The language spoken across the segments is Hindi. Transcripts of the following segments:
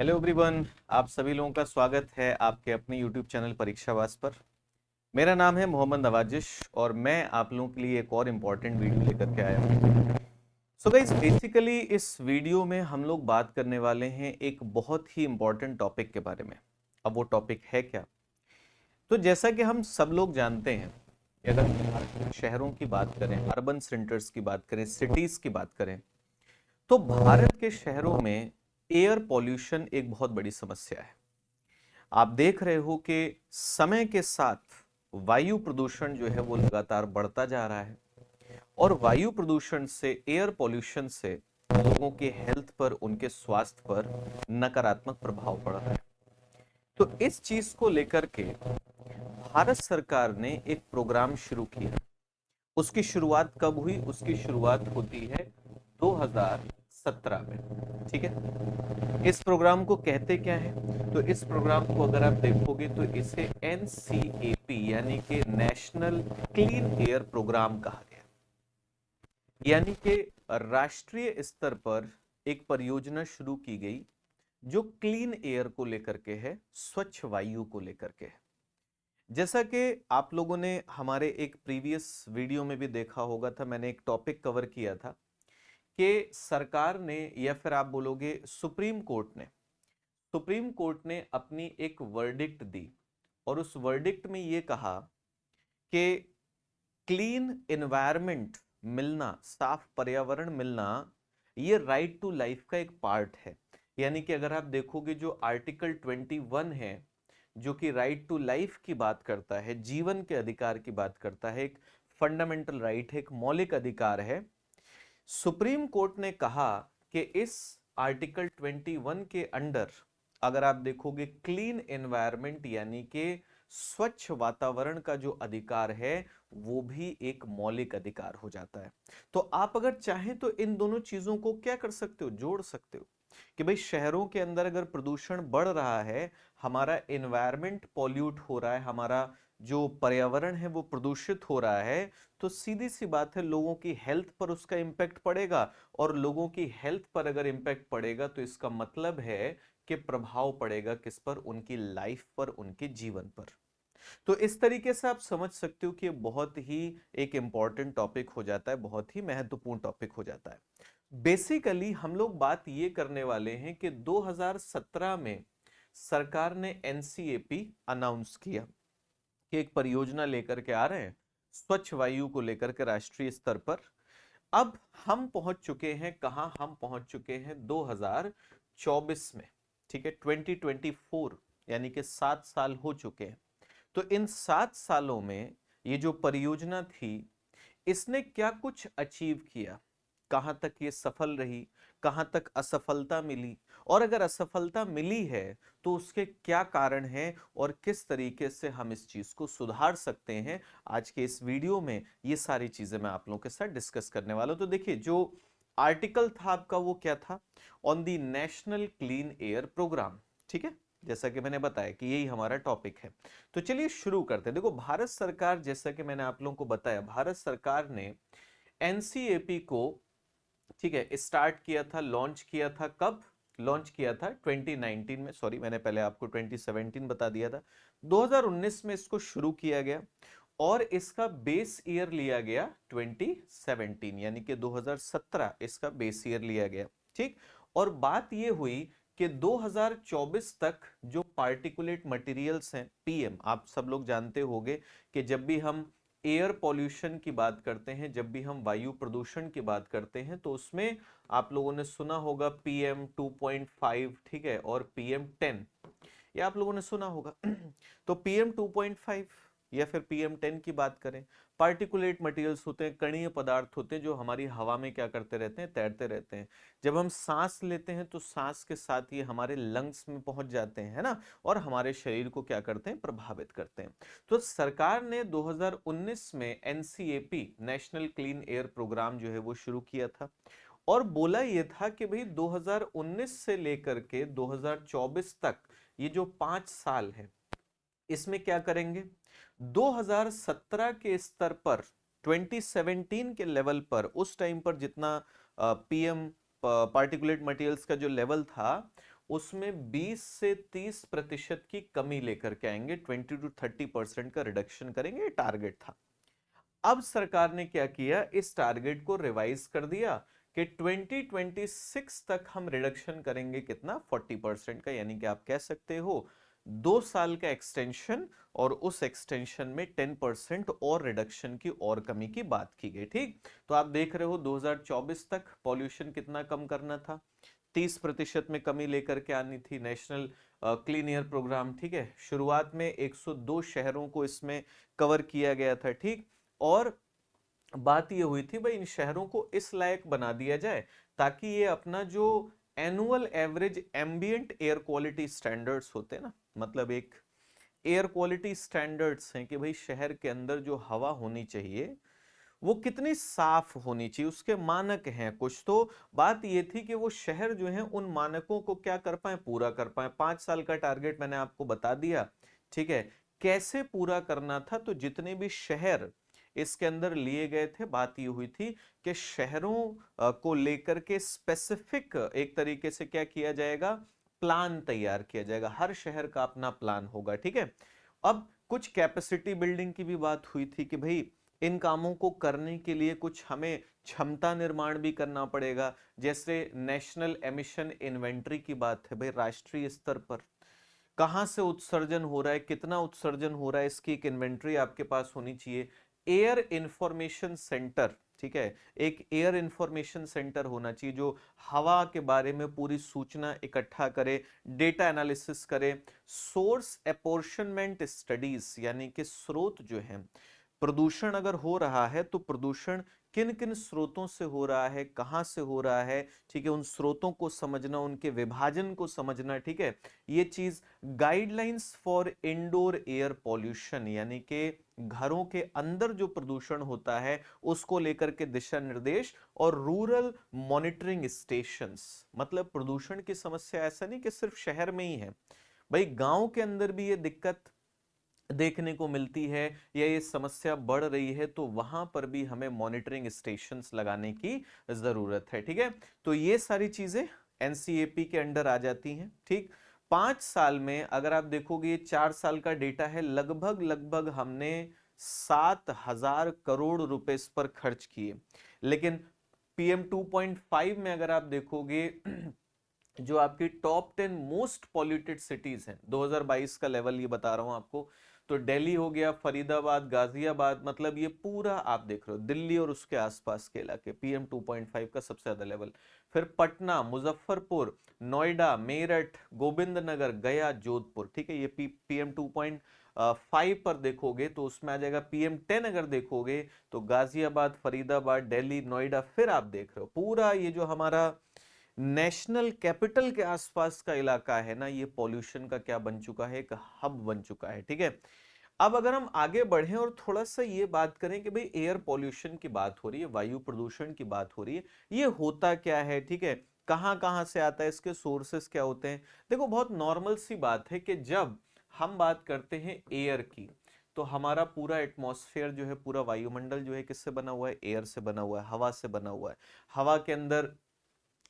हेलो एवरीवन, आप सभी लोगों का स्वागत है आपके अपने यूट्यूब चैनल परीक्षावास पर। मेरा नाम है मोहम्मद नवाजिश और मैं आप लोगों के लिए एक और इम्पॉर्टेंट वीडियो लेकर के आया हूँ। सो गाइस, बेसिकली इस वीडियो में हम लोग बात करने वाले हैं एक बहुत ही इम्पॉर्टेंट टॉपिक के बारे में। अब वो टॉपिक है क्या? तो जैसा कि हम सब लोग जानते हैं, अगर भारत के शहरों की बात करें, अर्बन सेंटर्स की बात करें, सिटीज की बात करें, तो भारत के शहरों में एयर पॉल्यूशन एक बहुत बड़ी समस्या है। आप देख रहे हो कि समय के साथ वायु प्रदूषण जो है वो लगातार बढ़ता जा रहा है और वायु प्रदूषण से, एयर पॉल्यूशन से लोगों के हेल्थ पर, उनके स्वास्थ्य पर नकारात्मक प्रभाव पड़ रहा है। तो इस चीज को लेकर के भारत सरकार ने एक प्रोग्राम शुरू किया। उसकी शुरुआत कब हुई? उसकी शुरुआत होती है 2017 में। ठीक है, इस प्रोग्राम को कहते क्या है? तो इस प्रोग्राम को अगर आप देखोगे तो इसे NCAP यानी कि नेशनल क्लीन एयर प्रोग्राम कहा गया। यानी कि राष्ट्रीय स्तर पर एक परियोजना शुरू की गई जो क्लीन एयर को लेकर के है, स्वच्छ वायु को लेकर के है। जैसा कि आप लोगों ने हमारे एक प्रीवियस वीडियो में भी देखा होगा था, मैंने एक टॉपिक कवर किया था कि सरकार ने, या फिर आप बोलोगे सुप्रीम कोर्ट ने अपनी एक वर्डिक्ट दी और उस वर्डिक्ट में यह कहा कि क्लीन एनवायरनमेंट मिलना, साफ पर्यावरण मिलना, ये राइट टू लाइफ का एक पार्ट है। यानी कि अगर आप देखोगे जो आर्टिकल 21 है, जो कि राइट टू लाइफ की बात करता है, जीवन के अधिकार की बात करता है, एक फंडामेंटल राइट है, एक मौलिक अधिकार है। सुप्रीम कोर्ट ने कहा कि इस आर्टिकल 21 के अंडर अगर आप देखोगे क्लीन एनवायरनमेंट यानी कि स्वच्छ वातावरण का जो अधिकार है वो भी एक मौलिक अधिकार हो जाता है। तो आप अगर चाहें तो इन दोनों चीजों को क्या कर सकते हो, जोड़ सकते हो कि भाई शहरों के अंदर अगर प्रदूषण बढ़ रहा है, हमारा एनवायरनमेंट पॉल्यूट हो रहा है, हमारा जो पर्यावरण है वो प्रदूषित हो रहा है, तो सीधी सी बात है लोगों की हेल्थ पर उसका इंपैक्ट पड़ेगा। और लोगों की हेल्थ पर अगर इंपैक्ट पड़ेगा तो इसका मतलब है कि प्रभाव पड़ेगा किस पर? उनकी लाइफ पर, उनके जीवन पर। तो इस तरीके से आप समझ सकते हो कि ये बहुत ही एक इंपॉर्टेंट टॉपिक हो जाता है, बहुत ही महत्वपूर्ण टॉपिक हो जाता है। बेसिकली हम लोग बात ये करने वाले हैं कि 2017 में सरकार ने NCAP अनाउंस किया कि एक परियोजना लेकर के आ रहे हैं स्वच्छ वायु को लेकर के राष्ट्रीय स्तर पर। अब हम पहुंच चुके हैं कहां? हम पहुंच चुके हैं 2024 में। ठीक है, 2024 यानी कि 7 साल हो चुके हैं। तो इन 7 सालों में ये जो परियोजना थी, इसने क्या कुछ अचीव किया? कहां तक ये सफल रही, कहां तक असफलता मिली, और अगर असफलता मिली है तो उसके क्या कारण हैं और किस तरीके से हम इस चीज को सुधार सकते हैं, आज के इस वीडियो में ये सारी चीजें मैं आप लोगों के साथ डिस्कस करने वाला हूं। तो देखिए, जो आर्टिकल था आपका वो क्या था? On the national clean air program. ठीक है, जैसा कि मैंने बताया कि यही हमारा टॉपिक है। तो चलिए शुरू करते हैं। देखो, भारत सरकार, जैसा कि मैंने आप लोगों को बताया, भारत सरकार ने NCAP को, ठीक है, स्टार्ट किया था, लॉन्च किया था। कब लॉन्च किया था? 2019 में। सॉरी, मैंने पहले आपको 2017 बता दिया था। 2019 में इसको शुरू किया गया और इसका बेस ईयर लिया गया 2017, यानी कि 2017 इसका बेस ईयर लिया गया। ठीक, और बात यह हुई कि 2024 तक जो पार्टिकुलेट मटेरियल्स हैं, PM, आप सब लोग जानते होंगे कि जब भी हम एयर पॉल्यूशन की बात करते हैं, जब भी हम वायु प्रदूषण की बात करते हैं, तो उसमें आप लोगों ने सुना होगा PM2.5, ठीक है, और PM10, ये आप लोगों ने सुना होगा। तो PM2.5 या फिर PM10 की बात करें, पार्टिकुलेट मटेरियल्स होते हैं, कणीय पदार्थ होते हैं जो हमारी हवा में क्या करते रहते हैं? तैरते रहते हैं। जब हम सांस लेते हैं तो सांस के साथ ये हमारे लंग्स में पहुंच जाते हैं, है ना, और हमारे शरीर को क्या करते हैं? प्रभावित करते हैं। तो सरकार ने 2019 में NCAP, national clean air program जो है वो शुरू किया था और बोला ये था कि भाई 2019 से लेकर के 2024 तक ये जो 5 साल है, इसमें क्या करेंगे? 2017 के स्तर पर, 2017 के लेवल पर, उस टाइम पर जितना PM पार्टिकुलेट मटेरियल्स का जो लेवल था, उसमें 20 से 30% की कमी लेकर के आएंगे, 20 to 30% का रिडक्शन करेंगे, ये टारगेट था। अब सरकार ने क्या किया, इस टारगेट को रिवाइज कर दिया कि 2026 तक हम रिडक्शन करेंगे कितना, 40% का, यानी कि आप कह सकते हो 2 साल का एक्सटेंशन, और उस एक्सटेंशन में 10% और रिडक्शन की और कमी की बात की गई। ठीक, तो आप देख रहे हो 2024 तक पॉल्यूशन कितना कम करना था, 30% में कमी लेकर के आनी थी, नेशनल क्लीन एयर प्रोग्राम। ठीक है, शुरुआत में 102 शहरों को इसमें कवर किया गया था। ठीक, और बात ये हुई थी भाई इन शहरों को इस लायक बना दिया जाए ताकि ये अपना जो annual average ambient air quality standards होते हैं ना, मतलब एक एयर क्वालिटी स्टैंडर्ड्स हैं कि भाई शहर के अंदर जो हवा होनी चाहिए वो कितनी साफ होनी चाहिए, उसके मानक हैं कुछ। तो बात ये थी कि वो शहर जो है उन मानकों को क्या कर पाए, पूरा कर पाए। 5 साल का टारगेट मैंने आपको बता दिया। ठीक है, कैसे पूरा करना था, तो जितने भी शहर इसके अंदर लिए गए थे, बात ये हुई थी कि शहरों को लेकर के स्पेसिफिक एक तरीके से क्या किया जाएगा, प्लान तैयार किया जाएगा, हर शहर का अपना प्लान होगा। ठीक है, अब कुछ कैपेसिटी बिल्डिंग की भी बात हुई थी कि भाई इन कामों को करने के लिए कुछ हमें क्षमता निर्माण भी करना पड़ेगा, जैसे नेशनल एमिशन इन्वेंटरी की बात है, भाई राष्ट्रीय स्तर पर कहां से उत्सर्जन हो रहा है, कितना उत्सर्जन हो रहा है, इसकी एक इन्वेंटरी आपके पास होनी चाहिए। एयर इंफॉर्मेशन सेंटर, ठीक है, एक एयर इंफॉर्मेशन सेंटर होना चाहिए जो हवा के बारे में पूरी सूचना इकट्ठा करे, डेटा एनालिसिस करे। सोर्स अपॉर्शनमेंट स्टडीज, यानी कि स्रोत जो है, प्रदूषण अगर हो रहा है तो प्रदूषण किन किन स्रोतों से हो रहा है, कहां से हो रहा है, ठीक है, उन स्रोतों को समझना, उनके विभाजन को समझना। ठीक है, ये चीज guidelines for indoor air pollution, यानी कि घरों के अंदर जो प्रदूषण होता है उसको लेकर के दिशा निर्देश, और रूरल मॉनिटरिंग स्टेशंस, मतलब प्रदूषण की समस्या ऐसा नहीं कि सिर्फ शहर में ही है, भाई गांव के अंदर भी ये दिक्कत देखने को मिलती है या ये समस्या बढ़ रही है, तो वहां पर भी हमें मॉनिटरिंग स्टेशंस लगाने की जरूरत है। ठीक है, तो ये सारी चीजें एनसीएपी के अंडर आ जाती हैं। ठीक, 5 साल में अगर आप देखोगे, ये 4 साल का डेटा है, लगभग लगभग हमने 7,000 करोड़ रुपए इस पर खर्च किए। लेकिन पीएम 2.5 में अगर आप देखोगे जो आपकी टॉप 10 मोस्ट पॉल्यूटेड सिटीज हैं, 2022 का लेवल ये बता रहा हूं आपको, तो दिल्ली हो गया, फरीदाबाद, गाजियाबाद, मतलब ये पूरा आप देख रहे हो, दिल्ली और उसके आसपास के इलाके, पीएम 2.5 का सबसे ज्यादा लेवल। फिर पटना, मुजफ्फरपुर, नोएडा, मेरठ, गोविंदनगर, गया, जोधपुर। ठीक है, ये पीएम 2.5 पर देखोगे तो उसमें आ जाएगा। पीएम 10 अगर देखोगे तो गाजियाबाद, फरीदाबाद, दिल्ली, नोएडा। फिर आप देख रहे हो पूरा ये जो हमारा नेशनल कैपिटल के आसपास का इलाका है ना, ये पॉल्यूशन का क्या बन चुका है, एक हब बन चुका है। ठीक है, अब अगर हम आगे बढ़ें और थोड़ा सा ये बात करें कि भाई एयर पॉल्यूशन की बात हो रही है, वायु प्रदूषण की बात हो रही है, ये होता क्या है, ठीक है, कहां कहां से आता है, इसके सोर्सेस क्या होते हैं। देखो, बहुत नॉर्मल सी बात है कि जब हम बात करते हैं एयर की, तो हमारा पूरा एटमॉस्फेयर जो है, पूरा वायुमंडल जो है, किससे बना हुआ है, एयर से बना हुआ है, हवा से बना हुआ है। हवा के अंदर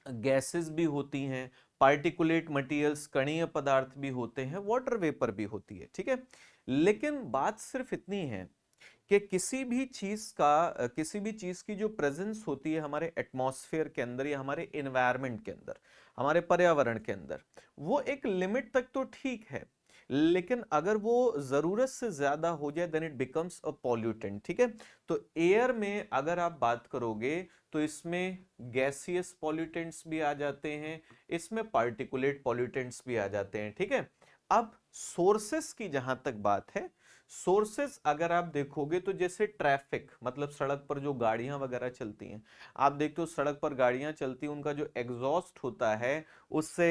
गैसेस भी होती हैं, पार्टिकुलेट मटेरियल्स, कणीय पदार्थ भी होते हैं, वाटर वेपर भी होती है। ठीक है, लेकिन बात सिर्फ इतनी है कि किसी भी चीज की जो प्रेजेंस होती है हमारे एटमॉस्फेयर के अंदर या हमारे एनवायरनमेंट के अंदर, हमारे पर्यावरण के अंदर, वो एक लिमिट तक तो ठीक है, लेकिन अगर वो जरूरत से ज्यादा हो जाए then it becomes a pollutant. ठीक है, तो एयर में अगर आप बात करोगे तो इसमें गैसियस पॉल्यूटेंट्स भी आ जाते हैं, इसमें पार्टिकुलेट पॉल्यूटेंट्स भी आ जाते हैं। ठीक है, अब सोर्सेस की जहां तक बात है, सोर्सेस अगर आप देखोगे तो जैसे ट्रैफिक, मतलब सड़क पर जो गाड़ियां वगैरह चलती हैं, आप देखते हो सड़क पर गाड़ियां चलती हैं, उनका जो एग्जॉस्ट होता है उससे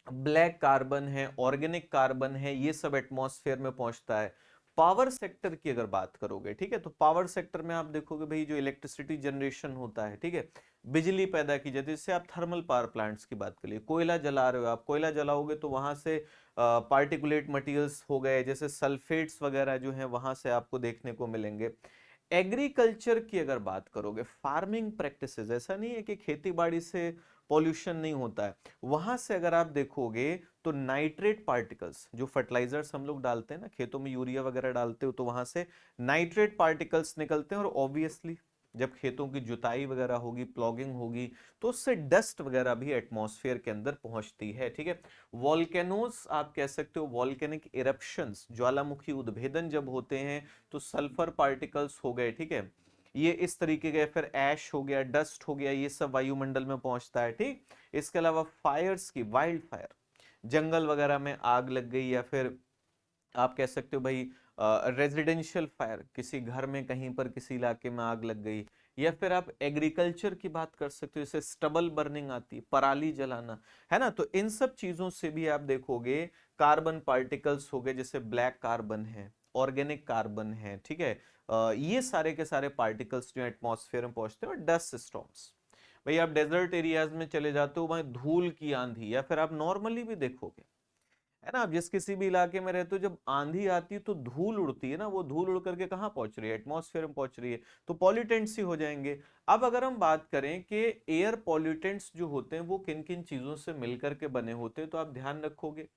ब्लैक कार्बन है, ऑर्गेनिक कार्बन है, ये सब एटमॉस्फेयर में पहुंचता है। पावर सेक्टर की अगर बात करोगे, ठीक है, तो पावर सेक्टर में आप देखोगे भाई जो इलेक्ट्रिसिटी जनरेशन होता है, ठीक है, बिजली पैदा की जाती है, जैसे आप थर्मल पावर प्लांट्स की बात करिए, कोयला जला रहे हो, आप कोयला जलाओगे तो वहां से पार्टिकुलेट मटेरियल्स हो गए, जैसे सल्फेट्स वगैरह जो है वहां से आपको देखने को मिलेंगे। एग्रीकल्चर की अगर बात करोगे, फार्मिंग प्रैक्टिसेस, ऐसा नहीं है कि खेती बाड़ी से पॉल्यूशन नहीं होता है। वहां से अगर आप देखोगे तो नाइट्रेट पार्टिकल्स, जो फर्टिलाइजर्स हम लोग डालते हैं ना खेतों में, यूरिया वगैरह डालते हो, तो वहां से नाइट्रेट पार्टिकल्स निकलते हैं। और ऑब्वियसली जब खेतों की जुताई वगैरह होगी, प्लॉगिंग होगी, तो उससे डस्ट वगैरह भी एटमॉस्फेयर के अंदर पहुंचती है। ठीक है, वॉल्केनोस आप कह सकते हो, वॉल्केनिक इरप्शंस, ज्वालामुखी उद्भेदन जब होते हैं तो सल्फर पार्टिकल्स हो गए, ठीक है, ये इस तरीके के, फिर ऐश हो गया, डस्ट हो गया, ये सब वायुमंडल में पहुंचता है। ठीक, इसके अलावा फायर्स की, वाइल्ड फायर, जंगल वगैरह में आग लग गई, या फिर आप कह सकते हो भाई रेजिडेंशियल फायर, किसी घर में कहीं पर किसी इलाके में आग लग गई, या फिर आप एग्रीकल्चर की बात कर सकते हो, जैसे स्टबल बर्निंग आती है, पराली जलाना, है ना। तो इन सब चीजों से भी आप देखोगे कार्बन पार्टिकल्स हो गए, जैसे ब्लैक कार्बन है, ऑर्गेनिक कार्बन है, ठीक है, ये सारे के सारे पार्टिकल्स जो एटमॉस्फेयर में पहुंचते हैं। और डस्ट स्टॉर्म्स, भाई आप डेजर्ट एरियाज में चले जाते हो, वहां धूल की आंधी, या फिर आप नॉर्मली भी देखोगे, है ना, आप जिस किसी भी इलाके में रहते हो, जब आंधी आती है तो धूल उड़ती है ना, वो धूल उड़ करके कहाँ पहुंच रही है, एटमॉस्फेयर में पहुंच रही है, तो पॉल्यूटेंट्स ही हो जाएंगे। अब अगर हम बात करें कि एयर पॉल्यूटेंट्स जो होते हैं वो किन किन चीजों से मिलकर के बने होते हैं, तो आप ध्यान रखोगे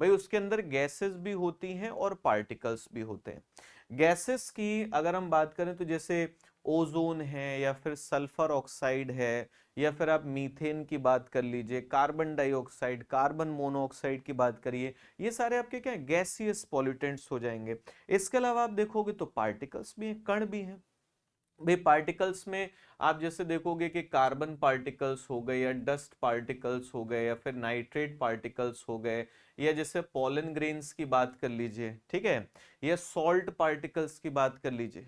भाई उसके अंदर गैसेस भी होती हैं और पार्टिकल्स भी होते हैं। गैसेस की अगर हम बात करें तो जैसे ओजोन है, या फिर सल्फर ऑक्साइड है, या फिर आप मीथेन की बात कर लीजिए, कार्बन डाइऑक्साइड, कार्बन मोनोऑक्साइड की बात करिए, ये सारे आपके क्या है, गैसियस पॉल्यूटेंट्स हो जाएंगे। इसके अलावा आप देखोगे तो पार्टिकल्स भी हैं, कण भी हैं। भाई पार्टिकल्स में आप जैसे देखोगे कि कार्बन पार्टिकल्स हो गए, या डस्ट पार्टिकल्स हो गए, या फिर नाइट्रेट पार्टिकल्स हो गए, या जैसे पॉलन ग्रेन्स की बात कर लीजिए, ठीक है, या सॉल्ट पार्टिकल्स की बात कर लीजिए।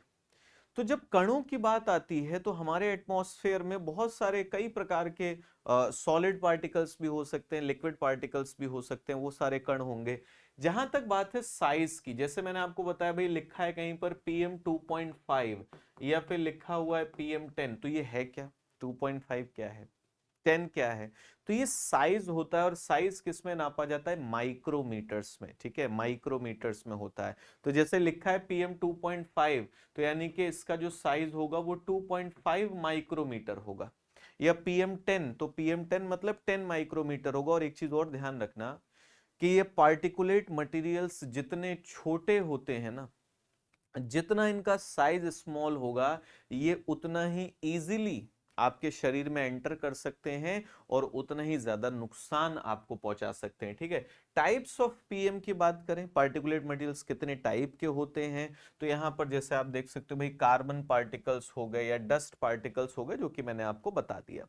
तो जब कणों की बात आती है तो हमारे एटमॉस्फेयर में बहुत सारे कई प्रकार के सॉलिड पार्टिकल्स भी हो सकते हैं, लिक्विड पार्टिकल्स भी हो सकते हैं, वो सारे कण होंगे। जहां तक बात है साइज की, जैसे मैंने आपको बताया भाई, लिखा है कहीं पर PM2.5, या फिर लिखा हुआ है PM10, तो ये है क्या, 2.5 क्या है, 10 क्या है, तो ये साइज होता है। और साइज किस में नापा जाता है, माइक्रोमीटर्स में, ठीक है, माइक्रोमीटर्स में होता है। तो जैसे लिखा है PM2.5, तो यानी कि इसका जो साइज होगा वो 2.5 माइक्रोमीटर होगा। या PM10, तो PM10 मतलब 10 माइक्रोमीटर होगा। और एक चीज और ध्यान रखना कि ये पार्टिकुलेट मटेरियल्स जितने छोटे होते हैं ना, जितना इनका साइज स्मॉल होगा, ये उतना ही इजीली आपके शरीर में एंटर कर सकते हैं और उतना ही ज्यादा नुकसान आपको पहुंचा सकते हैं। ठीक है, टाइप्स ऑफ पीएम की बात करें, पार्टिकुलेट मटेरियल्स कितने टाइप के होते हैं, तो यहां पर जैसे आप देख सकते हो भाई, कार्बन पार्टिकल्स हो गए या डस्ट पार्टिकल्स हो गए, जो कि मैंने आपको बता दिया।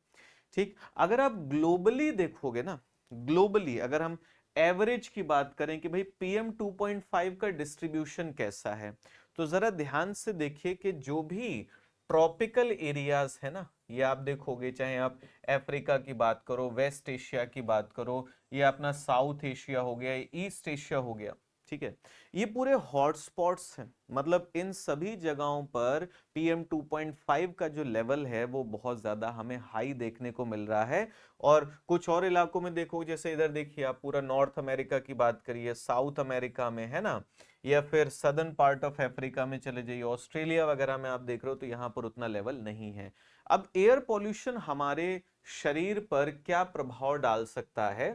ठीक, अगर आप ग्लोबली देखोगे ना, ग्लोबली अगर हम एवरेज की बात करें कि भाई PM2.5 का डिस्ट्रीब्यूशन कैसा है, तो जरा ध्यान से देखिए कि जो भी ट्रॉपिकल एरियाज है ना, ये आप देखोगे, चाहे आप अफ्रीका की बात करो, वेस्ट एशिया की बात करो, या अपना साउथ एशिया हो गया, ईस्ट एशिया हो गया, ठीक है, ये पूरे हॉटस्पॉट्स हैं। मतलब इन सभी जगहों पर PM2.5 का जो लेवल है वो बहुत ज्यादा हमें हाई देखने को मिल रहा है। और कुछ और इलाकों में देखो, जैसे इधर देखिए आप पूरा नॉर्थ अमेरिका की बात करिए, साउथ अमेरिका में, है ना, या फिर सदर्न पार्ट ऑफ अफ्रीका में चले जाइए, ऑस्ट्रेलिया वगैरह में आप देख रहे हो, तो यहाँ पर उतना लेवल नहीं है। अब एयर पॉल्यूशन हमारे शरीर पर क्या प्रभाव डाल सकता है,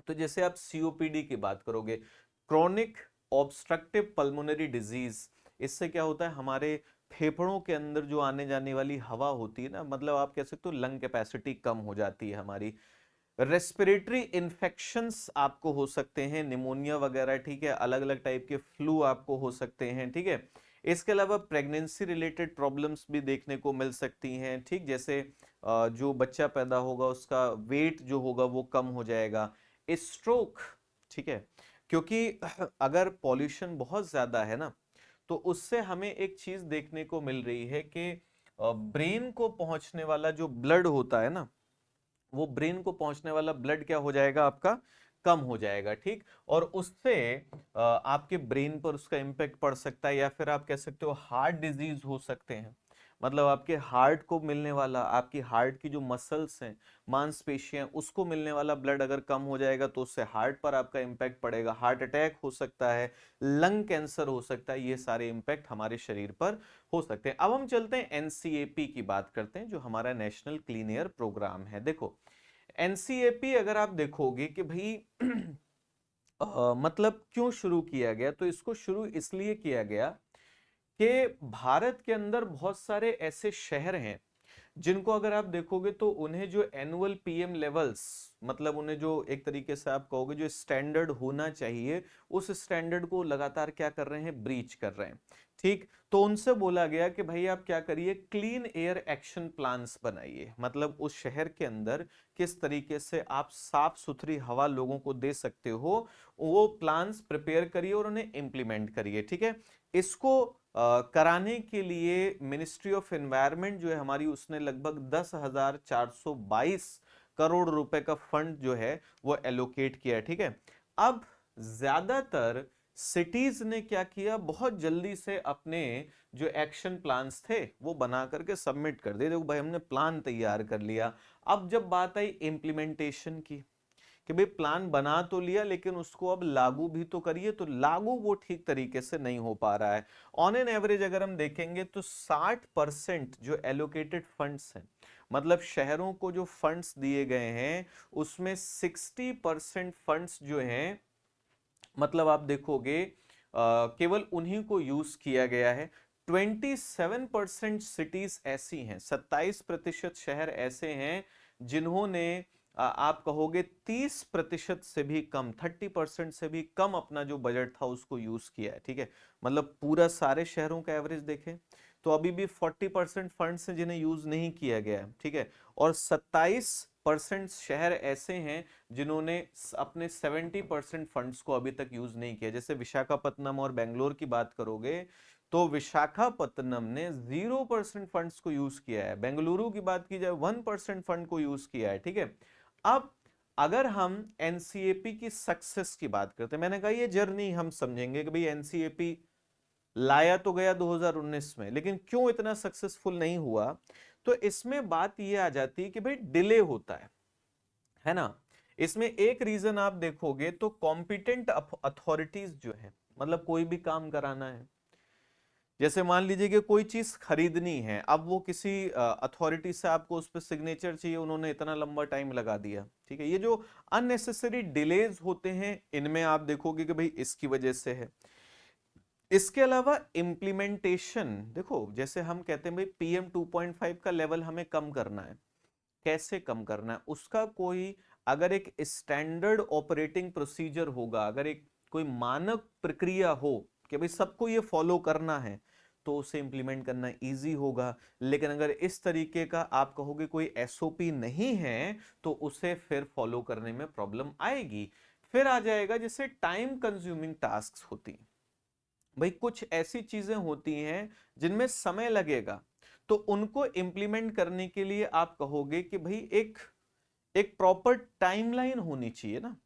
तो जैसे आप सीओपीडी की बात करोगे, क्रॉनिक ऑब्स्ट्रक्टिव पल्मोनरी डिजीज, इससे क्या होता है, हमारे फेफड़ों के अंदर जो आने जाने वाली हवा होती है ना, मतलब आप कह सकते हो लंग कैपेसिटी कम हो जाती है हमारी। रेस्पिरेटरी इन्फेक्शंस आपको हो सकते हैं, निमोनिया वगैरह, ठीक है, अलग अलग टाइप के फ्लू आपको हो सकते हैं, ठीक है। इसके अलावा प्रेगनेंसी रिलेटेड प्रॉब्लम्स भी देखने को मिल सकती हैं, ठीक, जैसे जो बच्चा पैदा होगा उसका वेट जो होगा वो कम हो जाएगा। स्ट्रोक, ठीक है, क्योंकि अगर पॉल्यूशन बहुत ज्यादा है ना, तो उससे हमें एक चीज देखने को मिल रही है कि ब्रेन को पहुंचने वाला जो ब्लड होता है ना, वो ब्रेन को पहुंचने वाला ब्लड क्या हो जाएगा, आपका कम हो जाएगा। ठीक, और उससे आपके ब्रेन पर उसका इंपैक्ट पड़ सकता है, या फिर आप कह सकते हो हार्ट डिजीज हो सकते हैं। मतलब आपके हार्ट को मिलने वाला, आपकी हार्ट की जो मसल्स हैं, मांसपेशियां, उसको मिलने वाला ब्लड अगर कम हो जाएगा तो उससे हार्ट पर आपका इंपैक्ट पड़ेगा, हार्ट अटैक हो सकता है, लंग कैंसर हो सकता है, ये सारे इंपैक्ट हमारे शरीर पर हो सकते हैं। अब हम चलते हैं एनसीएपी की बात करते हैं, जो हमारा नेशनल क्लीन एयर प्रोग्राम है। देखो एनसीएपी अगर आप देखोगे कि भाई मतलब क्यों शुरू किया गया, तो इसको शुरू इसलिए किया गया कि भारत के अंदर बहुत सारे ऐसे शहर हैं जिनको अगर आप देखोगे तो उन्हें जो एनुअल पीएम लेवल्स, मतलब उन्हें जो एक तरीके से आप कहोगे जो स्टैंडर्ड होना चाहिए, उस स्टैंडर्ड को लगातार क्या कर रहे हैं, ब्रीच कर रहे हैं। ठीक, तो उनसे बोला गया कि भाई आप क्या करिए, क्लीन एयर एक्शन प्लान्स बनाइए, मतलब उस शहर के अंदर किस तरीके से आप साफ सुथरी हवा लोगों को दे सकते हो, वो प्लान्स प्रिपेयर करिए और उन्हें इंप्लीमेंट करिए। ठीक है, इसको कराने के लिए मिनिस्ट्री ऑफ एनवायरनमेंट जो है हमारी, उसने लगभग 10,422 करोड़ रुपए का फंड जो है वो एलोकेट किया है। ठीक है, अब ज्यादातर सिटीज ने क्या किया, बहुत जल्दी से अपने जो एक्शन प्लान्स थे वो बना करके सबमिट कर दिए, देखो भाई हमने प्लान तैयार कर लिया। अब जब बात आई इम्प्लीमेंटेशन की, कि भाई प्लान बना तो लिया लेकिन उसको अब लागू भी तो करिए, तो लागू वो ठीक तरीके से नहीं हो पा रहा है। ऑन एन एवरेज अगर हम देखेंगे तो 60% जो एलोकेटेड फंड्स हैं, मतलब शहरों को जो फंड्स दिए गए हैं उसमें 60% फंड्स जो हैं, मतलब आप देखोगे केवल उन्हीं को यूज किया गया है। 27% सिटीज ऐसी हैं, 27% शहर ऐसे हैं जिन्होंने आप कहोगे 30% से भी कम, 30% से भी कम अपना जो बजट था उसको यूज किया है। ठीक है, मतलब पूरा सारे शहरों का एवरेज देखें तो अभी भी 40% फंड्स हैं जिन्हें यूज नहीं किया गया है। ठीक है, और 27% शहर ऐसे हैं जिन्होंने अपने 70% फंड्स को अभी तक यूज नहीं किया। जैसे विशाखापत्तनम और बेंगलोर की बात करोगे तो विशाखापत्तनम ने 0% फंड्स को यूज किया है, बेंगलुरु की बात की जाए 1% फंड को यूज किया है। ठीक है, अब अगर हम एनसीएपी की सक्सेस की बात करते हैं, मैंने कहा ये जर्नी हम समझेंगे कि भाई एनसीएपी लाया तो गया 2019 में, लेकिन क्यों इतना सक्सेसफुल नहीं हुआ, तो इसमें बात ये आ जाती है कि भाई डिले होता है ना। इसमें एक रीजन आप देखोगे तो कॉम्पिटेंट अथॉरिटीज जो है, मतलब कोई भी काम कराना है, जैसे मान लीजिए कि कोई चीज खरीदनी है, अब वो किसी अथॉरिटी से आपको उस पर सिग्नेचर चाहिए, उन्होंने इतना लंबा टाइम लगा दिया। ठीक है, ये जो अननेसेसरी डिलेज होते हैं इनमें आप देखोगे कि भाई इसकी वजह से है। इसके अलावा इम्प्लीमेंटेशन, देखो जैसे हम कहते हैं भाई पीएम 2.5 का लेवल हमें कम करना है, कैसे कम करना है उसका कोई अगर एक स्टैंडर्ड ऑपरेटिंग प्रोसीजर होगा, अगर एक कोई मानक प्रक्रिया हो कि भाई सबको ये फॉलो करना है, तो उसे इंप्लीमेंट करना इजी होगा। लेकिन अगर इस तरीके का आप कहोगे कोई एसओपी नहीं है तो उसे फिर फॉलो करने में प्रॉब्लम आएगी। फिर आ जाएगा जैसे टाइम कंज्यूमिंग टास्क होती हैं, भाई कुछ ऐसी चीजें होती हैं जिनमें समय लगेगा, तो उनको इंप्लीमेंट करने के लिए आप कहोगे कि भाई एक एक प्रॉपर टाइमलाइन होनी चाहिए ना।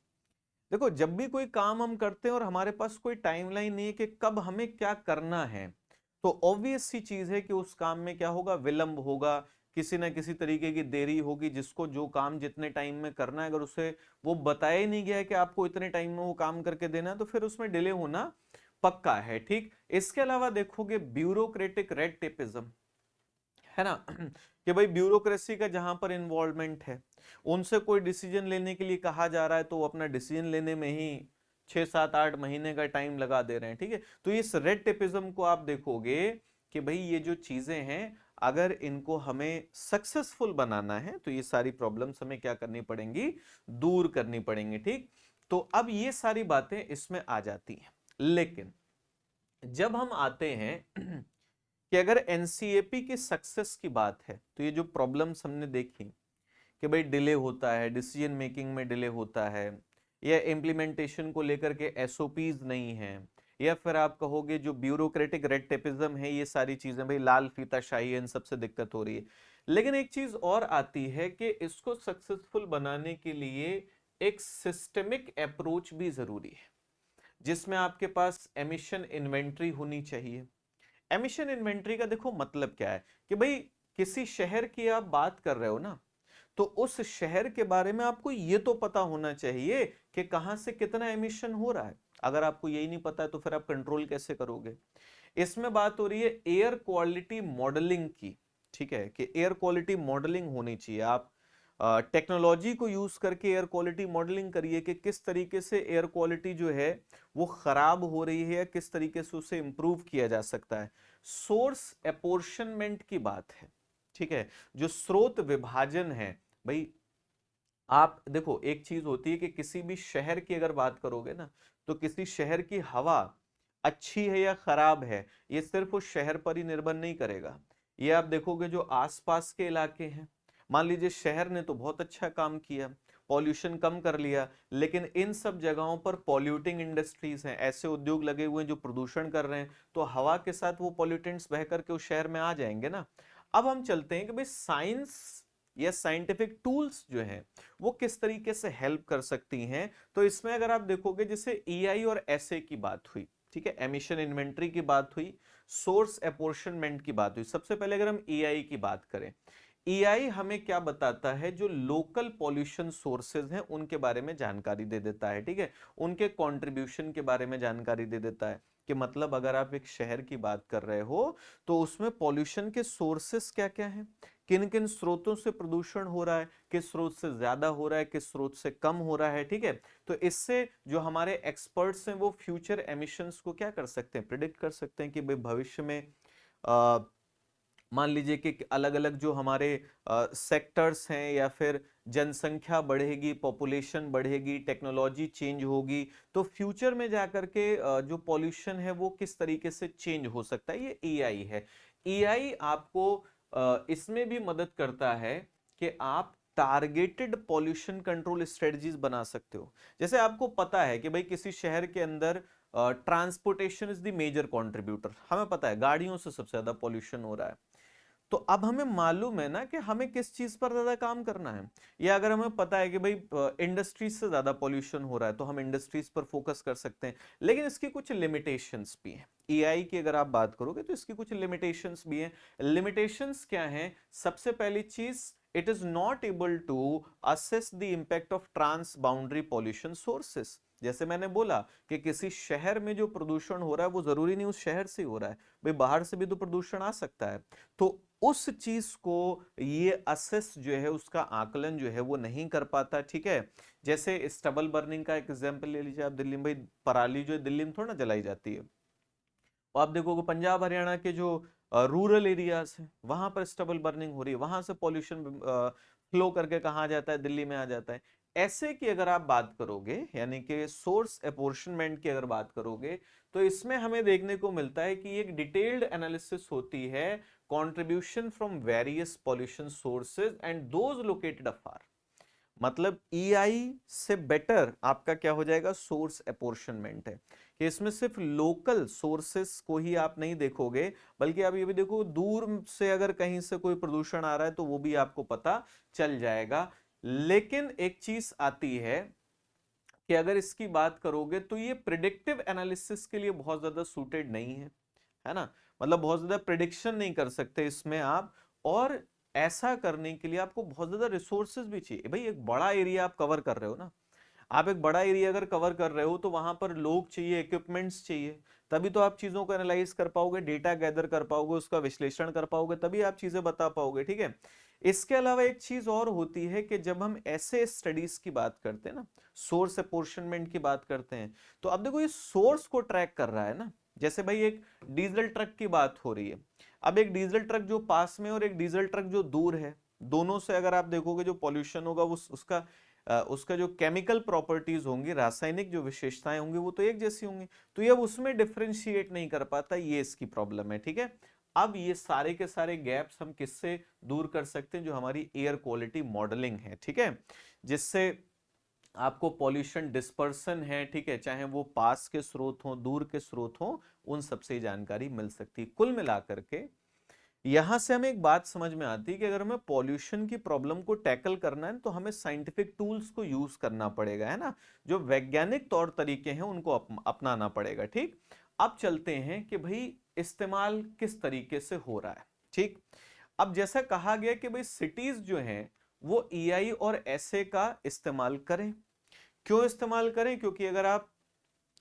देखो जब भी कोई काम हम करते हैं और हमारे पास कोई टाइमलाइन नहीं है कि कब हमें क्या करना है, तो ऑब्वियस सी चीज है कि उस काम में क्या होगा, विलंब होगा, किसी ना किसी तरीके की देरी होगी। जिसको जो काम जितने टाइम में करना है, अगर उसे वो बताया ही नहीं गया है कि आपको इतने टाइम में वो काम करके देना है, तो फिर उसमें डिले होना पक्का है। ठीक, इसके अलावा देखोगे ब्यूरोक्रेटिक रेड टेपिज्म, है ना कि भाई ब्यूरोक्रेसी का जहां पर इन्वॉल्वमेंट है, उनसे कोई डिसीजन लेने के लिए कहा जा रहा है तो वो अपना डिसीजन लेने में ही 6 7 8 महीने का टाइम लगा दे रहे हैं। ठीक है, तो इस रेड टेपिज्म को आप देखोगे कि भाई ये जो चीजें हैं, अगर इनको हमें सक्सेसफुल बनाना है तो ये सारी प्रॉब्लम्स हमें क्या करनी पड़ेंगी, दूर करनी पड़ेंगी। ठीक, तो अब ये सारी बातें इसमें आ जाती हैं। लेकिन जब हम आते हैं कि अगर एनसीएपी की सक्सेस की बात है, तो ये जो प्रॉब्लम्स हमने देखी कि भाई डिले होता है, डिसीजन मेकिंग में डिले होता है, या इम्प्लीमेंटेशन को लेकर के एसओपीज नहीं है, या फिर आप कहोगे जो ब्यूरोक्रेटिक रेड टेपिज्म है, ये सारी चीजें भाई लाल फीताशाही है, इन सबसे दिक्कत हो रही है। लेकिन एक चीज और आती है कि इसको सक्सेसफुल बनाने के लिए एक सिस्टमिक अप्रोच भी जरूरी है, जिसमें आपके पास एमिशन इन्वेंट्री होनी चाहिए। एमिशन इन्वेंट्री का देखो मतलब क्या है कि भाई किसी शहर की आप बात कर रहे हो ना, तो उस शहर के बारे में आपको ये तो पता होना चाहिए कि कहां से कितना एमिशन हो रहा है। अगर आपको यही नहीं पता है तो फिर आप कंट्रोल कैसे करोगे। इसमें बात हो रही है एयर क्वालिटी मॉडलिंग की। ठीक है, कि एयर क्वालिटी मॉडलिंग होनी चाहिए। आप टेक्नोलॉजी को यूज करके एयर क्वालिटी मॉडलिंग करिए कि किस तरीके से एयर क्वालिटी जो है वो खराब हो रही है या किस तरीके से उसे इंप्रूव किया जा सकता है। सोर्स एपोर्शनमेंट की बात है, ठीक है, जो स्रोत विभाजन है। भाई आप देखो, एक चीज होती है कि किसी भी शहर की अगर बात करोगे ना, तो किसी शहर की हवा अच्छी है या खराब है ये सिर्फ उस शहर पर ही निर्भर नहीं करेगा। ये आप देखोगे जो आसपास के इलाके हैं, मान लीजिए शहर ने तो बहुत अच्छा काम किया, पॉल्यूशन कम कर लिया, लेकिन इन सब जगहों पर पॉल्यूटिंग इंडस्ट्रीज हैं, ऐसे उद्योग लगे हुए हैं जो प्रदूषण कर रहे हैं, तो हवा के साथ वो पॉल्यूटेंट्स बह करके उस शहर में आ जाएंगे ना। अब हम चलते हैं कि भाई साइंस या साइंटिफिक टूल्स जो हैं वो किस तरीके से हेल्प कर सकती हैं। तो इसमें अगर आप देखोगे जैसे ईआई और एसए की बात हुई, ठीक है, एमिशन इन्वेंटरी की बात हुई, सोर्स एपोर्शनमेंट की बात हुई। सबसे पहले अगर हम ईआई की बात करें, ईआई हमें क्या बताता है, जो लोकल पॉल्यूशन सोर्सेज हैं उनके बारे में जानकारी दे देता है, ठीक है, उनके कंट्रीब्यूशन के बारे में जानकारी दे देता है कि मतलब अगर आप एक शहर की बात कर रहे हो तो उसमें पॉल्यूशन के सोर्सेस क्या क्या हैं, किन किन स्रोतों से प्रदूषण हो रहा है, किस स्रोत से ज्यादा हो रहा है, किस स्रोत से कम हो रहा है, ठीक है। तो इससे जो हमारे एक्सपर्ट्स हैं वो फ्यूचर एमिशंस को क्या कर सकते हैं, प्रिडिक्ट कर सकते हैं कि भाई भविष्य में मान लीजिए कि अलग अलग जो हमारे सेक्टर्स हैं या फिर जनसंख्या बढ़ेगी, पॉपुलेशन बढ़ेगी, टेक्नोलॉजी चेंज होगी, तो फ्यूचर में जाकर के जो पॉल्यूशन है वो किस तरीके से चेंज हो सकता है, ये एआई है। एआई आपको इसमें भी मदद करता है कि आप टारगेटेड पॉल्यूशन कंट्रोल स्ट्रेटजीज बना सकते हो। जैसे आपको पता है कि भाई किसी शहर के अंदर transportation is the major contributor, हमें पता है गाड़ियों से सबसे ज्यादा पॉल्यूशन हो रहा है। तो अब हमें मालूम है ना कि हमें किस चीज पर ज्यादा काम करना है, या अगर हमें पता है कि भाई इंडस्ट्रीज से ज्यादा पॉल्यूशन हो रहा है तो हम इंडस्ट्रीज पर फोकस कर सकते हैं। लेकिन इसकी कुछ लिमिटेशंस भी हैं, एआई की अगर आप बात करोगे तो इसकी कुछ लिमिटेशंस भी हैं। लिमिटेशंस क्या हैं, सबसे पहली चीज, it is not able to assess the impact of transboundary pollution sources. जैसे मैंने बोला कि किसी शहर में जो प्रदूषण हो रहा है वो जरूरी नहीं उस शहर से हो रहा है, भाई बाहर से भी तो प्रदूषण आ सकता है। तो उस चीज को ये असेस जो है, उसका आकलन जो है वो नहीं कर पाता, ठीक है। जैसे स्टबल बर्निंग का एग्जांपल ले लीजिए आप, दिल्ली में भाई पराली जो है दिल्ली में थोड़ा ना जलाई जाती है, और आप देखोगे पंजाब हरियाणा के जो रूरल एरियाज हैं वहां पर स्टबल बर्निंग हो रही है, वहां से पॉल्यूशन फ्लो करके कहाँ आ जाता है, दिल्ली में आ जाता है। ऐसे की अगर आप बात करोगे, यानी कि सोर्स एपोर्शनमेंट की अगर बात करोगे, तो इसमें हमें देखने को मिलता है कि एक डिटेल्ड एनालिसिस होती है, contribution from various pollution sources and those located afar. मतलब ईआई से बेटर आपका क्या हो जाएगा, सोर्स एपोर्शनमेंट है, कि इसमें सिर्फ लोकल सोर्सेस को ही आप नहीं देखोगे, बल्कि आप ये भी देखो दूर से अगर कहीं से कोई प्रदूषण आ रहा है तो वो भी आपको पता चल जाएगा। लेकिन एक चीज आती है कि अगर इसकी बात करोगे तो ये प्रिडिक्टिव एनालिसिस के लिए बहुत ज्यादा सूटेड नहीं है ना, मतलब बहुत ज्यादा प्रिडिक्शन नहीं कर सकते इसमें आप, और ऐसा करने के लिए आपको बहुत ज्यादा रिसोर्सेज भी चाहिए। भाई एक बड़ा एरिया आप कवर कर रहे हो ना, आप एक बड़ा एरिया अगर कवर कर रहे हो तो वहां पर लोग चाहिए, इक्विपमेंट्स चाहिए, तभी तो आप चीजों को एनालाइज कर पाओगे, डेटा गैदर कर पाओगे, उसका विश्लेषण कर पाओगे, तभी आप चीजें बता पाओगे, ठीक है। इसके अलावा एक चीज और होती है कि जब हम ऐसे स्टडीज की बात करते हैं ना, सोर्स अपोर्शनमेंट की बात करते हैं, तो अब देखो ये सोर्स को ट्रैक कर रहा है ना। जैसे भाई एक डीजल ट्रक की बात हो रही है, अब एक डीजल ट्रक जो पास में और एक डीजल ट्रक जो दूर है, दोनों से अगर आप देखोगे जो पॉल्यूशन होगा वो उसका जो केमिकल प्रॉपर्टीज होंगी, रासायनिक जो विशेषताएं होंगी वो तो एक जैसी होंगी, तो ये अब उसमें डिफरेंशिएट नहीं कर पाता, ये इसकी प्रॉब्लम है, ठीक है। अब ये सारे के सारे गैप्स हम किससे दूर कर सकते हैं, जो हमारी एयर क्वालिटी मॉडलिंग है, ठीक है, जिससे आपको पॉल्यूशन डिस्पर्सन है, ठीक है, चाहे वो पास के स्रोत हो दूर के स्रोत हो, उन सबसे जानकारी मिल सकती है। कुल मिलाकर के यहां से हमें एक बात समझ में आती है कि अगर हमें पॉल्यूशन की प्रॉब्लम को टैकल करना है तो हमें साइंटिफिक टूल्स को यूज करना पड़ेगा, है ना, जो वैज्ञानिक तौर तरीके हैं उनको अपनाना पड़ेगा, ठीक। अब चलते हैं कि भाई इस्तेमाल किस तरीके से हो रहा है, ठीक। अब जैसा कहा गया कि भाई सिटीज जो हैं वो ईआई और एसए का इस्तेमाल करें। क्यों इस्तेमाल करें, क्योंकि अगर आप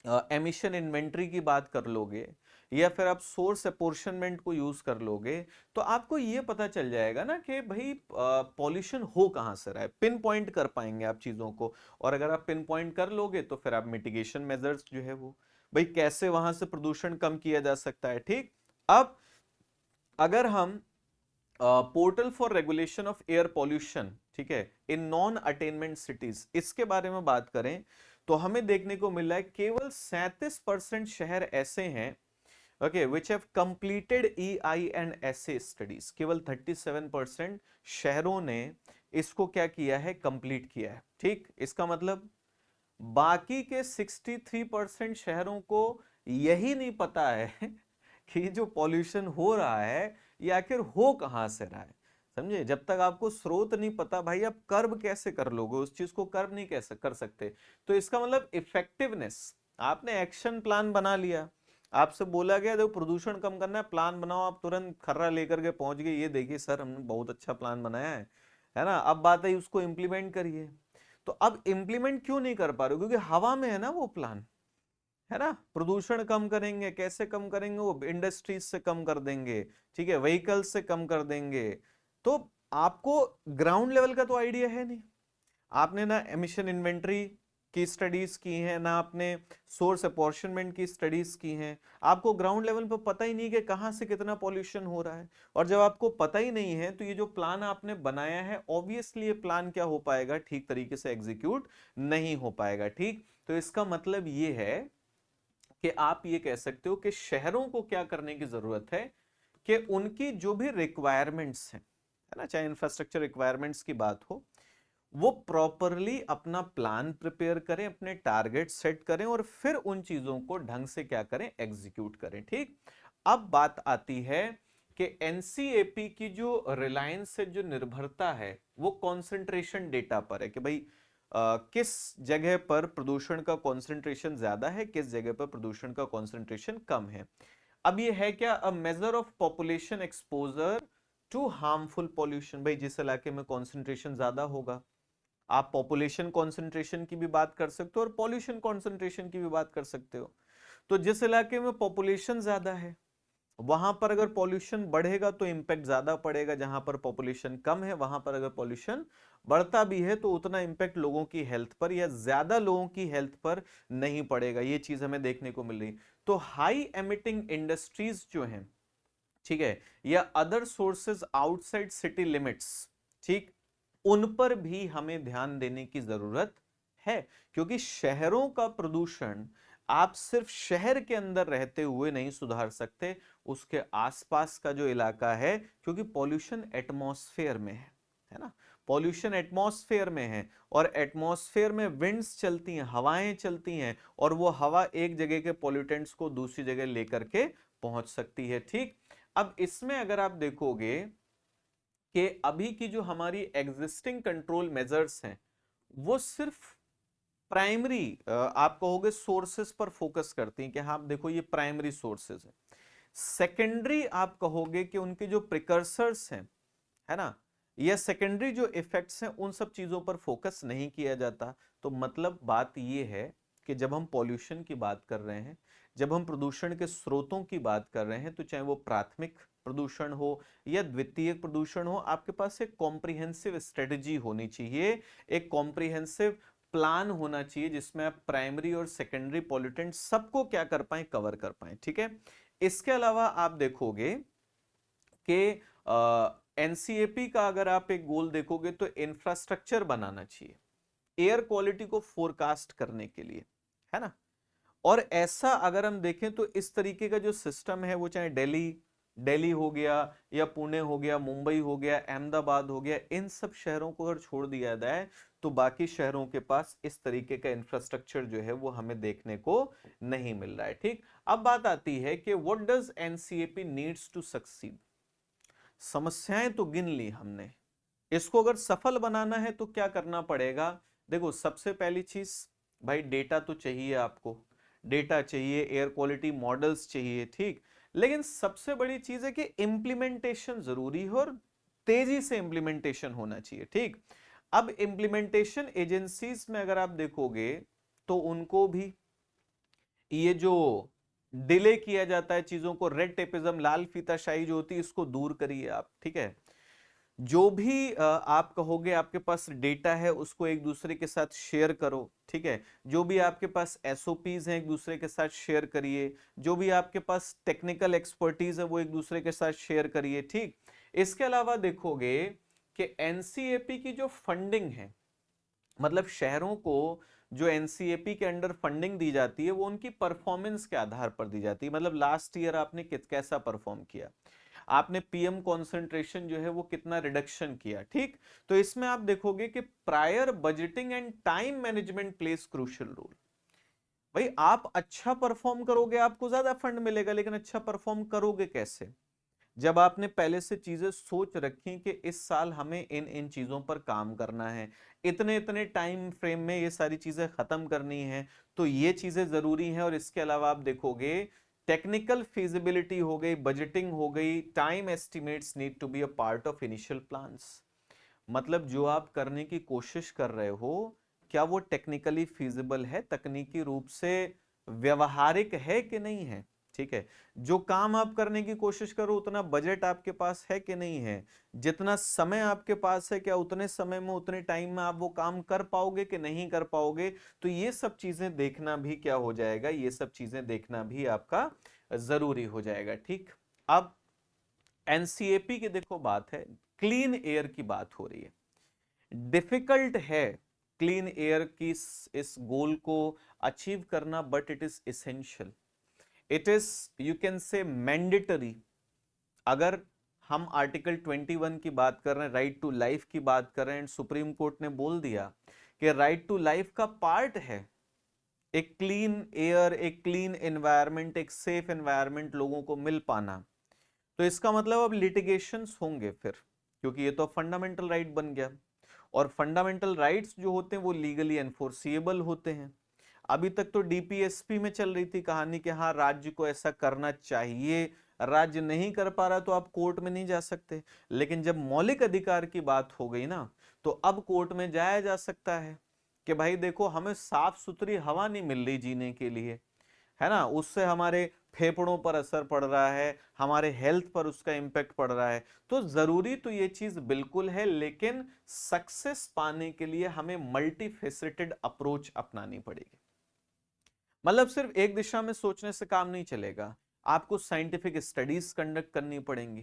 एमिशन इन्वेंट्री की बात कर लोगे या फिर आप सोर्स अपोर्शनमेंट को यूज कर लोगे, तो आपको ये पता चल जाएगा ना कि भाई पॉल्यूशन हो कहां से रहा है, पिन पॉइंट कर पाएंगे आप चीजों को। और अगर आप पिन पॉइंट कर लोगे तो फिर आप मिटिगेशन मेजर्स जो है वो भाई कैसे वहां से प्रदूषण कम किया जा सकता है। ठीक, अब अगर हम portal for regulation of air pollution, ठीक है, इन नॉन अटेनमेंट सिटीज, इसके बारे में बात करें तो हमें देखने को मिल रहा है केवल 37% शहर ऐसे हैं, okay, which have completed EI and SA studies. केवल 37% शहरों ने इसको क्या किया है, कंप्लीट किया है। ठीक, इसका मतलब बाकी के 63% शहरों को यही नहीं पता है कि जो पॉल्यूशन हो रहा है ये आखिर हो कहां से रहा है। समझे, जब तक आपको स्रोत नहीं पता भाई आप कर्ब कैसे कर लोगे, उस चीज को कर्ब नहीं कैसे कर सकते। तो इसका मतलब इफेक्टिवनेस, आपने एक्शन प्लान बना लिया, आपसे बोला गया देखो प्रदूषण कम करना है, प्लान बनाओ, आप तुरंत खर्रा लेकर के पहुंच गए, ये देखिए सर हमने बहुत अच्छा प्लान बनाया है ना, अब बात है उसको इंप्लीमेंट करिए। तो अब इंप्लीमेंट क्यों नहीं कर पा रहे हो, क्योंकि हवा में है ना वो प्लान, है ना। प्रदूषण कम करेंगे, कैसे कम करेंगे, वो इंडस्ट्रीज से कम कर देंगे, ठीक है, व्हीकल से कम कर देंगे। तो आपको ग्राउंड लेवल का तो आइडिया है नहीं, आपने ना एमिशन इन्वेंटरी की स्टडीज की हैं, ना आपने सोर्स अपॉर्शनमेंट की स्टडीज की हैं, आपको ग्राउंड लेवल पर पता ही नहीं कि कहां से कितना पॉल्यूशन हो रहा है। और जब आपको पता ही नहीं है तो ये जो प्लान आपने बनाया है ऑब्वियसली ये प्लान क्या हो पाएगा, ठीक तरीके से एग्जीक्यूट नहीं हो पाएगा। ठीक, तो इसका मतलब ये है कि आप ये कह सकते हो कि शहरों को क्या करने की जरूरत है कि उनकी जो भी रिक्वायरमेंट्स हैं, है ना, चाहे इंफ्रास्ट्रक्चर रिक्वायरमेंट्स की बात हो, वो प्रॉपरली अपना प्लान प्रिपेयर करें, अपने टारगेट सेट करें और फिर उन चीजों को ढंग से क्या करें, एग्जीक्यूट करें। ठीक, अब बात आती है कि एनसीएपी की जो रिलायंस से जो निर्भरता है वो कॉन्सेंट्रेशन डेटा पर है कि भाई किस जगह पर प्रदूषण का कॉन्सेंट्रेशन ज्यादा है, किस जगह पर प्रदूषण का कॉन्सेंट्रेशन कम है। अब ये है क्या, a measure of population exposure to harmful pollution. भाई जिस इलाके में कॉन्सेंट्रेशन ज्यादा होगा, आप पॉपुलेशन कॉन्सेंट्रेशन की भी बात कर सकते हो और पॉल्यूशन कॉन्सेंट्रेशन की भी बात कर सकते हो। तो जिस इलाके में पॉपुलेशन ज्यादा है वहां पर अगर पॉल्यूशन बढ़ेगा तो इंपैक्ट ज्यादा पड़ेगा, जहां पर पॉपुलेशन कम है वहां पर अगर पॉल्यूशन बढ़ता भी है तो उतना इंपैक्ट लोगों की हेल्थ पर या ज्यादा लोगों की हेल्थ पर नहीं पड़ेगा। ये चीज हमें देखने को मिल रही। तो हाई एमिटिंग इंडस्ट्रीज जो हैं, ठीक है, या other sources outside city limits, ठीक, उन पर भी हमें ध्यान देने की जरूरत है। क्योंकि शहरों का प्रदूषण आप सिर्फ शहर के अंदर रहते हुए नहीं सुधार सकते, उसके आसपास का जो इलाका है, क्योंकि पॉल्यूशन एटमॉस्फेयर में है ना, पॉल्यूशन एटमॉस्फेयर में है और एटमॉस्फेयर में विंड्स चलती हैं, हवाएं चलती हैं, और वो हवा एक जगह के पॉल्यूटेंट्स को दूसरी जगह लेकर के पहुंच सकती है। ठीक, अब इसमें अगर आप देखोगे कि अभी की जो हमारी एग्जिस्टिंग कंट्रोल मेजर्स हैं वो सिर्फ प्राइमरी आप कहोगे सोर्सेस पर फोकस करती हैं कि हाँ देखो ये प्राइमरी सोर्सेस है। सेकेंडरी आप कहोगे कि उनके जो प्रिकर्सर्स हैं, है ना, या सेकेंडरी जो इफेक्ट्स हैं उन सब चीजों पर फोकस नहीं किया जाता। तो मतलब बात ये है कि जब हम पॉल्यूशन की बात कर रहे हैं, जब हम प्रदूषण के स्रोतों की बात कर रहे हैं, तो चाहे वो प्राथमिक प्रदूषण हो या द्वितीय प्रदूषण हो, आपके पास एक कॉम्प्रिहेंसिव स्ट्रेटजी होनी चाहिए, एक कॉम्प्रिहेंसिव प्लान होना चाहिए जिसमें आप प्राइमरी और सेकेंडरी पॉल्यूटेंट सबको क्या कर पाए, कवर कर पाए। ठीक है, इसके अलावा आप देखोगे कि एनसीएपी का अगर आप एक गोल देखोगे तो इंफ्रास्ट्रक्चर बनाना चाहिए एयर क्वालिटी को फोरकास्ट करने के लिए, है ना। और ऐसा अगर हम देखें तो इस तरीके का जो सिस्टम है वो चाहे दिल्ली दिल्ली हो गया या पुणे हो गया, मुंबई हो गया, अहमदाबाद हो गया, इन सब शहरों को अगर छोड़ दिया जाए तो बाकी शहरों के पास इस तरीके का इंफ्रास्ट्रक्चर जो है वो हमें देखने को नहीं मिल रहा है। ठीक, अब बात आती है कि what does NCAP needs to succeed. समस्याएं तो गिन ली हमने, इसको अगर सफल बनाना है तो क्या करना पड़ेगा। देखो सबसे पहली चीज भाई डेटा तो चाहिए आपको, डेटा चाहिए, एयर क्वालिटी मॉडल्स चाहिए, ठीक, लेकिन सबसे बड़ी चीज है कि इंप्लीमेंटेशन जरूरी है और तेजी से इंप्लीमेंटेशन होना चाहिए। ठीक, अब इंप्लीमेंटेशन एजेंसीज में अगर आप देखोगे तो उनको भी ये जो डिले किया जाता है चीजों को, रेड टेपिज्म, लाल फीताशाही जो होती है, इसको दूर करिए आप, ठीक है। जो भी आप कहोगे आपके पास डेटा है उसको एक दूसरे के साथ शेयर करो, ठीक है। जो भी आपके पास एसओपीज हैं एक दूसरे के साथ शेयर करिए, जो भी आपके पास टेक्निकल एक्सपर्टीज है वो एक दूसरे के साथ शेयर करिए, ठीक। इसके अलावा देखोगे कि एनसीएपी की जो फंडिंग है, मतलब शहरों को जो एनसीएपी के अंडर फंडिंग दी जाती है वो उनकी परफॉर्मेंस के आधार पर दी जाती है। मतलब लास्ट ईयर आपने कैसा परफॉर्म किया, आपने पीएम कंसंट्रेशन जो है वो कितना रिडक्शन किया, ठीक। तो इसमें आप देखोगे कि prior budgeting and time management plays crucial role. भाई आप अच्छा परफॉर्म करोगे आपको ज्यादा फंड मिलेगा, लेकिन अच्छा परफॉर्म करोगे कैसे? जब आपने पहले से चीजें सोच रखी कि इस साल हमें इन इन चीजों पर काम करना है, इतने इतने टाइम फ्रेम में ये सारी चीजें खत्म करनी है, तो ये चीजें जरूरी हैं। और इसके अलावा आप देखोगे टेक्निकल फिजिबिलिटी हो गई, बजटिंग हो गई, time estimates need to be a part of initial plans. मतलब जो आप करने की कोशिश कर रहे हो क्या वो टेक्निकली फिजिबल है, तकनीकी रूप से व्यवहारिक है कि नहीं है, ठीक है। जो काम आप करने की कोशिश करो उतना बजट आपके पास है कि नहीं है, जितना समय आपके पास है क्या उतने समय में उतने टाइम में आप वो काम कर पाओगे कि नहीं कर पाओगे। तो ये सब चीजें देखना भी क्या हो जाएगा, ये सब चीजें देखना भी आपका जरूरी हो जाएगा, ठीक। अब एनसीएपी की देखो बात है, क्लीन एयर की बात हो रही है। डिफिकल्ट है क्लीन एयर की इस गोल को अचीव करना, but it is essential, it is you can say mandatory. अगर हम आर्टिकल 21 की बात कर रहे हैं, राइट टू लाइफ की बात कर रहे हैं, सुप्रीम कोर्ट ने बोल दिया कि राइट टू लाइफ का पार्ट है एक क्लीन एयर, एक क्लीन एनवायरनमेंट, एक सेफ एनवायरनमेंट लोगों को मिल पाना। तो इसका मतलब अब लिटिगेशंस होंगे फिर, क्योंकि ये तो फंडामेंटल राइट बन गया, और फंडामेंटल राइट्स जो होते हैं वो लीगली एनफोर्सिएबल होते हैं। अभी तक तो डीपीएसपी में चल रही थी कहानी कि हाँ राज्य को ऐसा करना चाहिए, राज्य नहीं कर पा रहा तो आप कोर्ट में नहीं जा सकते। लेकिन जब मौलिक अधिकार की बात हो गई ना, तो अब कोर्ट में जाया जा सकता है कि भाई देखो हमें साफ सुथरी हवा नहीं मिल रही जीने के लिए, है ना, उससे हमारे फेफड़ों पर असर पड़ रहा है, हमारे हेल्थ पर उसका इंपैक्ट पड़ रहा है। तो जरूरी तो ये चीज बिल्कुल है, लेकिन सक्सेस पाने के लिए हमें मल्टी फेसेटेड अप्रोच अपनानी पड़ेगी। मतलब सिर्फ एक दिशा में सोचने से काम नहीं चलेगा, आपको साइंटिफिक स्टडीज कंडक्ट करनी पड़ेंगी,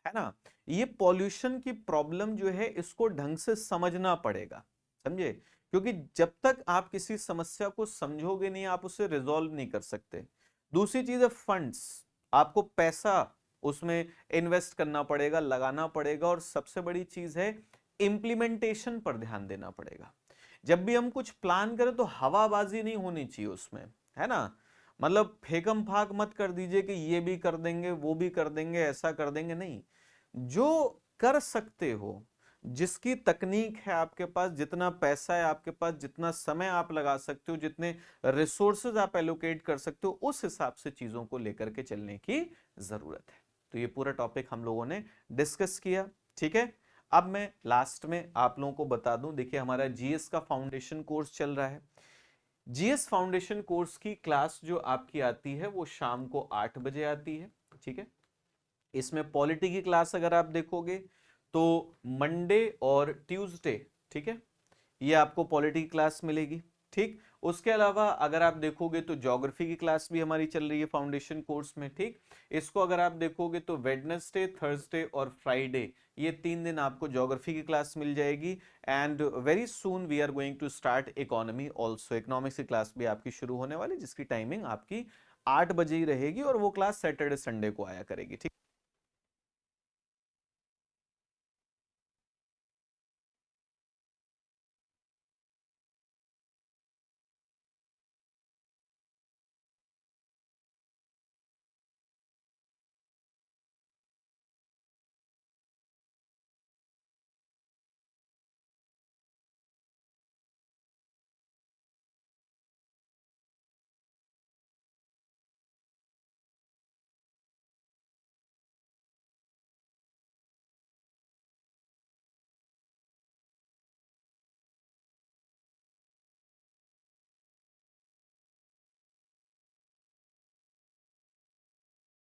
है ना। ये पॉल्यूशन की प्रॉब्लम जो है इसको ढंग से समझना पड़ेगा, समझे, क्योंकि जब तक आप किसी समस्या को समझोगे नहीं आप उसे रिजॉल्व नहीं कर सकते। दूसरी चीज है फंड्स, आपको पैसा उसमें इन्वेस्ट करना पड़ेगा, लगाना पड़ेगा। और सबसे बड़ी चीज है इंप्लीमेंटेशन पर ध्यान देना पड़ेगा। जब भी हम कुछ प्लान करें तो हवाबाजी नहीं होनी चाहिए उसमें, है ना। मतलब फेकम फाक मत कर दीजिए कि ये भी कर देंगे वो भी कर देंगे ऐसा कर देंगे, नहीं। जो कर सकते हो, जिसकी तकनीक है आपके पास, जितना पैसा है आपके पास, जितना समय आप लगा सकते हो, जितने रिसोर्सेज आप एलोकेट कर सकते हो, उस हिसाब से चीजों को लेकर के चलने की जरूरत है। तो ये पूरा टॉपिक हम लोगों ने डिस्कस किया, ठीक है। अब मैं लास्ट में आप लोगों को बता दूं, देखिए हमारा जीएस का फाउंडेशन कोर्स चल रहा है। जीएस फाउंडेशन कोर्स की क्लास जो आपकी आती है वो शाम को 8 बजे आती है, ठीक है। इसमें पॉलिटी की क्लास अगर आप देखोगे तो मंडे और ट्यूसडे, ठीक है, ये आपको पॉलिटी क्लास मिलेगी, ठीक। उसके अलावा अगर आप देखोगे तो ज्योग्राफी की क्लास भी हमारी चल रही है फाउंडेशन कोर्स में, ठीक। इसको अगर आप देखोगे तो वेडनेसडे, थर्सडे और फ्राइडे, ये 3 दिन आपको ज्योग्राफी की क्लास मिल जाएगी। And very soon we are going to start economy also, economics की क्लास भी आपकी शुरू होने वाली, जिसकी टाइमिंग आपकी 8 बजे ही रहेगी, और वो क्लास सैटरडे संडे को आया करेगी, ठीक।